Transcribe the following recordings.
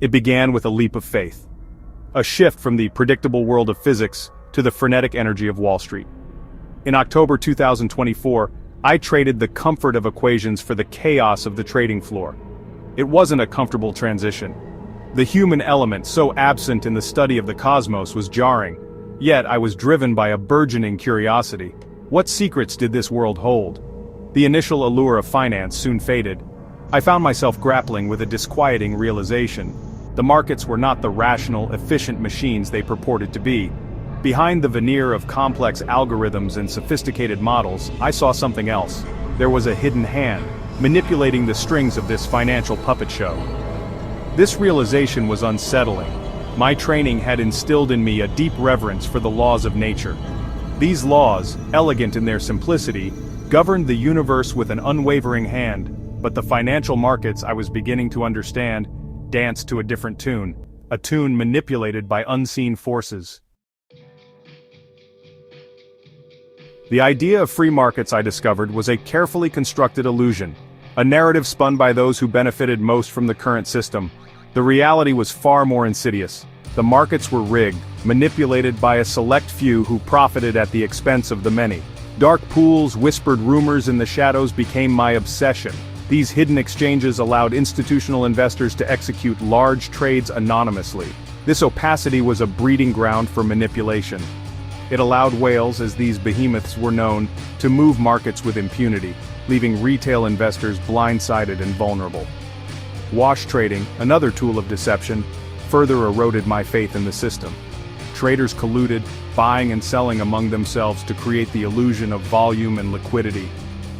It began with a leap of faith. A shift from the predictable world of physics to the frenetic energy of Wall Street. In October 2024, I traded the comfort of equations for the chaos of the trading floor. It wasn't a comfortable transition. The human element, so absent in the study of the cosmos, was jarring. Yet I was driven by a burgeoning curiosity. What secrets did this world hold? The initial allure of finance soon faded. I found myself grappling with a disquieting realization. The markets were not the rational, efficient machines they purported to be. Behind the veneer of complex algorithms and sophisticated models, I saw something else. There was a hidden hand, manipulating the strings of this financial puppet show. This realization was unsettling. My training had instilled in me a deep reverence for the laws of nature. These laws, elegant in their simplicity, governed the universe with an unwavering hand, but the financial markets, I was beginning to understand, danced to a different tune, a tune manipulated by unseen forces. The idea of free markets, I discovered, was a carefully constructed illusion, a narrative spun by those who benefited most from the current system. The reality was far more insidious. The markets were rigged, manipulated by a select few who profited at the expense of the many. Dark pools, whispered rumors in the shadows became my obsession. These hidden exchanges allowed institutional investors to execute large trades anonymously. This opacity was a breeding ground for manipulation. It allowed whales, as these behemoths were known, to move markets with impunity, leaving retail investors blindsided and vulnerable. Wash trading, another tool of deception, further eroded my faith in the system. Traders colluded, buying and selling among themselves to create the illusion of volume and liquidity.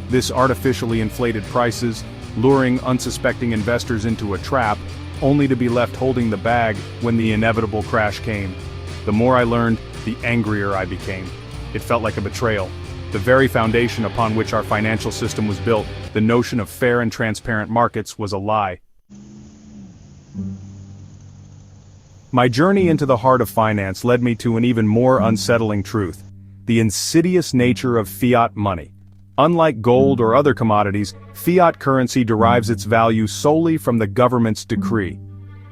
This artificially inflated prices, luring unsuspecting investors into a trap, only to be left holding the bag when the inevitable crash came. The more I learned, the angrier I became. It felt like a betrayal. The very foundation upon which our financial system was built, the notion of fair and transparent markets, was a lie. My journey into the heart of finance led me to an even more unsettling truth: the insidious nature of fiat money. Unlike gold or other commodities, fiat currency derives its value solely from the government's decree.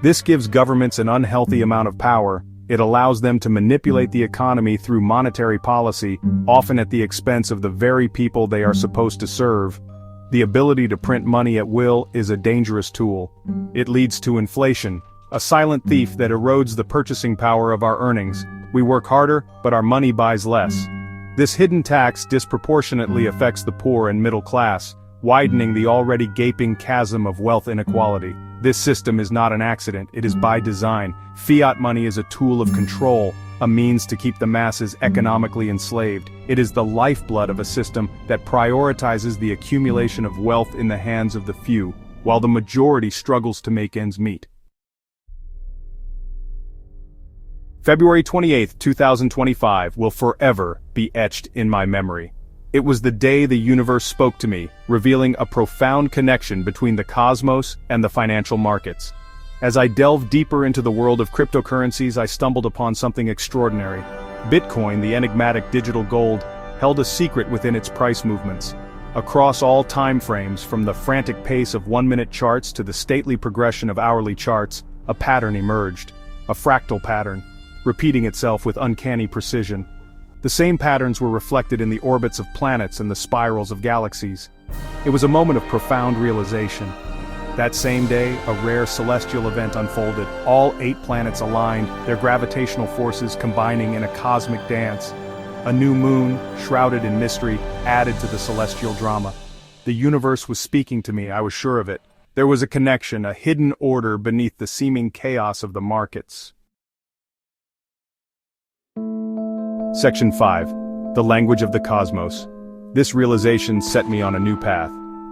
This gives governments an unhealthy amount of power. It allows them to manipulate the economy through monetary policy, often at the expense of the very people they are supposed to serve. The ability to print money at will is a dangerous tool. It leads to inflation, a silent thief that erodes the purchasing power of our earnings. We work harder, but our money buys less. This hidden tax disproportionately affects the poor and middle class, widening the already gaping chasm of wealth inequality. This system is not an accident, it is by design. Fiat money is a tool of control, a means to keep the masses economically enslaved. It is the lifeblood of a system that prioritizes the accumulation of wealth in the hands of the few, while the majority struggles to make ends meet. February 28, 2025 will forever be etched in my memory. It was the day the universe spoke to me, revealing a profound connection between the cosmos and the financial markets. As I delved deeper into the world of cryptocurrencies, I stumbled upon something extraordinary. Bitcoin, the enigmatic digital gold, held a secret within its price movements. Across all time frames, from the frantic pace of one-minute charts to the stately progression of hourly charts, a pattern emerged. A fractal pattern, repeating itself with uncanny precision. The same patterns were reflected in the orbits of planets and the spirals of galaxies. It was a moment of profound realization. That same day, a rare celestial event unfolded. All 8 planets aligned, their gravitational forces combining in a cosmic dance. A new moon, shrouded in mystery, added to the celestial drama. The universe was speaking to me, I was sure of it. There was a connection, a hidden order beneath the seeming chaos of the markets. Section 5. The Language of the Cosmos. This realization set me on a new path.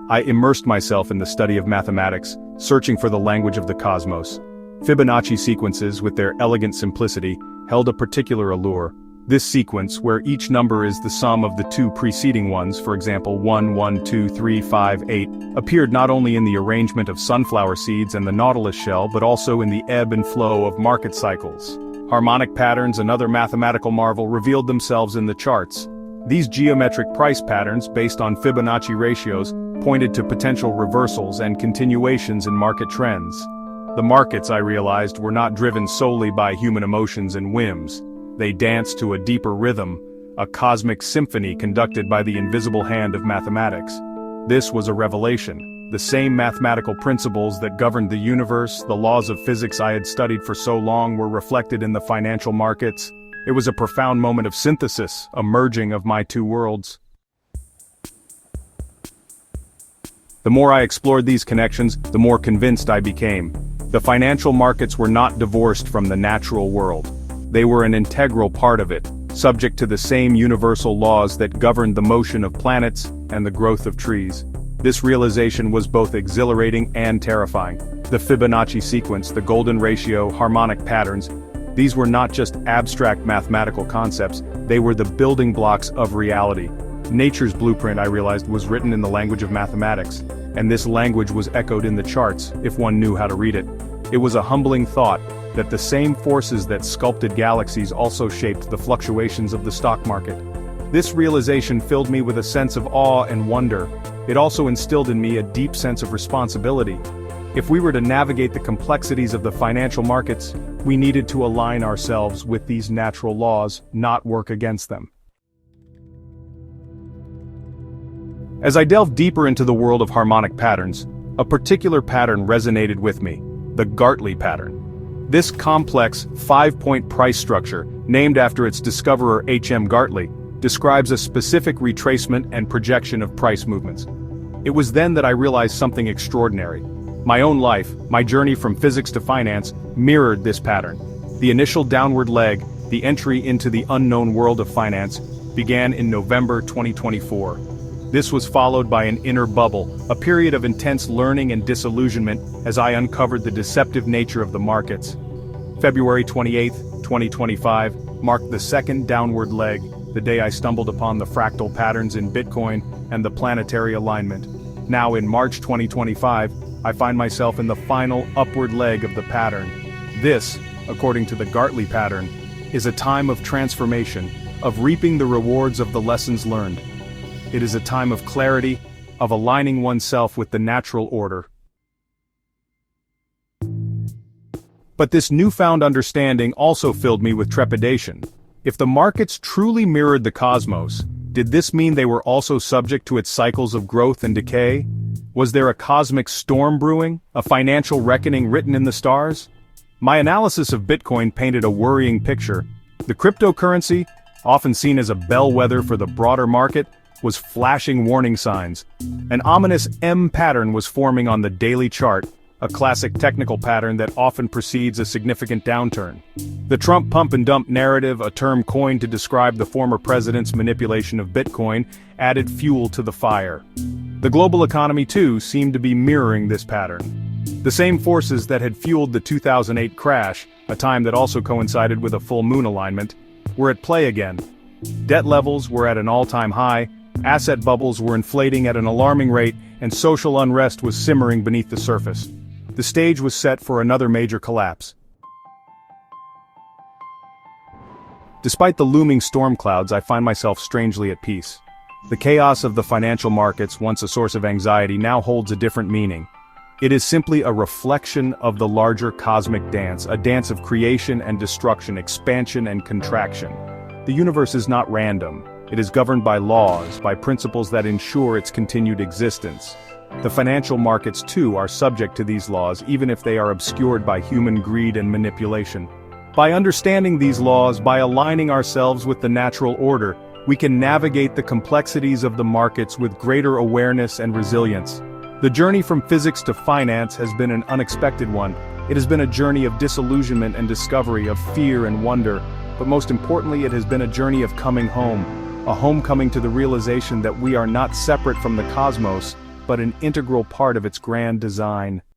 I immersed myself in the study of mathematics, searching for the language of the cosmos. Fibonacci sequences, with their elegant simplicity, held a particular allure. This sequence, where each number is the sum of the 2 preceding ones, for example 1, 1, 2, 3, 5, 8, appeared not only in the arrangement of sunflower seeds and the nautilus shell but also in the ebb and flow of market cycles. Harmonic patterns, another mathematical marvel, revealed themselves in the charts. These geometric price patterns, based on Fibonacci ratios, pointed to potential reversals and continuations in market trends. The markets, I realized, were not driven solely by human emotions and whims. They danced to a deeper rhythm, a cosmic symphony conducted by the invisible hand of mathematics. This was a revelation. The same mathematical principles that governed the universe, the laws of physics I had studied for so long, were reflected in the financial markets. It was a profound moment of synthesis, a merging of my two worlds. The more I explored these connections, the more convinced I became. The financial markets were not divorced from the natural world. They were an integral part of it, subject to the same universal laws that governed the motion of planets and the growth of trees. This realization was both exhilarating and terrifying. The Fibonacci sequence, the golden ratio, harmonic patterns, these were not just abstract mathematical concepts, they were the building blocks of reality. Nature's blueprint, I realized, was written in the language of mathematics, and this language was echoed in the charts, if one knew how to read it. It was a humbling thought that the same forces that sculpted galaxies also shaped the fluctuations of the stock market. This realization filled me with a sense of awe and wonder. It also instilled in me a deep sense of responsibility. If we were to navigate the complexities of the financial markets, we needed to align ourselves with these natural laws, not work against them. As I delved deeper into the world of harmonic patterns, a particular pattern resonated with me, the Gartley pattern. This complex, 5-point price structure, named after its discoverer H.M. Gartley, describes a specific retracement and projection of price movements. It was then that I realized something extraordinary. My own life, my journey from physics to finance, mirrored this pattern. The initial downward leg, the entry into the unknown world of finance, began in November 2024. This was followed by an inner bubble, a period of intense learning and disillusionment as I uncovered the deceptive nature of the markets. February 28, 2025, marked the second downward leg, the day I stumbled upon the fractal patterns in Bitcoin and the planetary alignment. Now in March 2025, I find myself in the final upward leg of the pattern. This, according to the Gartley pattern, is a time of transformation, of reaping the rewards of the lessons learned. It is a time of clarity, of aligning oneself with the natural order. But this newfound understanding also filled me with trepidation. If the markets truly mirrored the cosmos, did this mean they were also subject to its cycles of growth and decay? Was there a cosmic storm brewing, a financial reckoning written in the stars? My analysis of Bitcoin painted a worrying picture. The cryptocurrency, often seen as a bellwether for the broader market, was flashing warning signs. An ominous M pattern was forming on the daily chart, a classic technical pattern that often precedes a significant downturn. The Trump pump and dump narrative, a term coined to describe the former president's manipulation of Bitcoin, added fuel to the fire. The global economy, too, seemed to be mirroring this pattern. The same forces that had fueled the 2008 crash, a time that also coincided with a full moon alignment, were at play again. Debt levels were at an all-time high, asset bubbles were inflating at an alarming rate, and social unrest was simmering beneath the surface. The stage was set for another major collapse. Despite the looming storm clouds, I find myself strangely at peace. The chaos of the financial markets, once a source of anxiety, now holds a different meaning. It is simply a reflection of the larger cosmic dance, a dance of creation and destruction, expansion and contraction. The universe is not random. It is governed by laws, by principles that ensure its continued existence. The financial markets, too, are subject to these laws, even if they are obscured by human greed and manipulation. By understanding these laws, by aligning ourselves with the natural order, we can navigate the complexities of the markets with greater awareness and resilience. The journey from physics to finance has been an unexpected one. It has been a journey of disillusionment and discovery, of fear and wonder, but most importantly, it has been a journey of coming home. A homecoming to the realization that we are not separate from the cosmos, but an integral part of its grand design.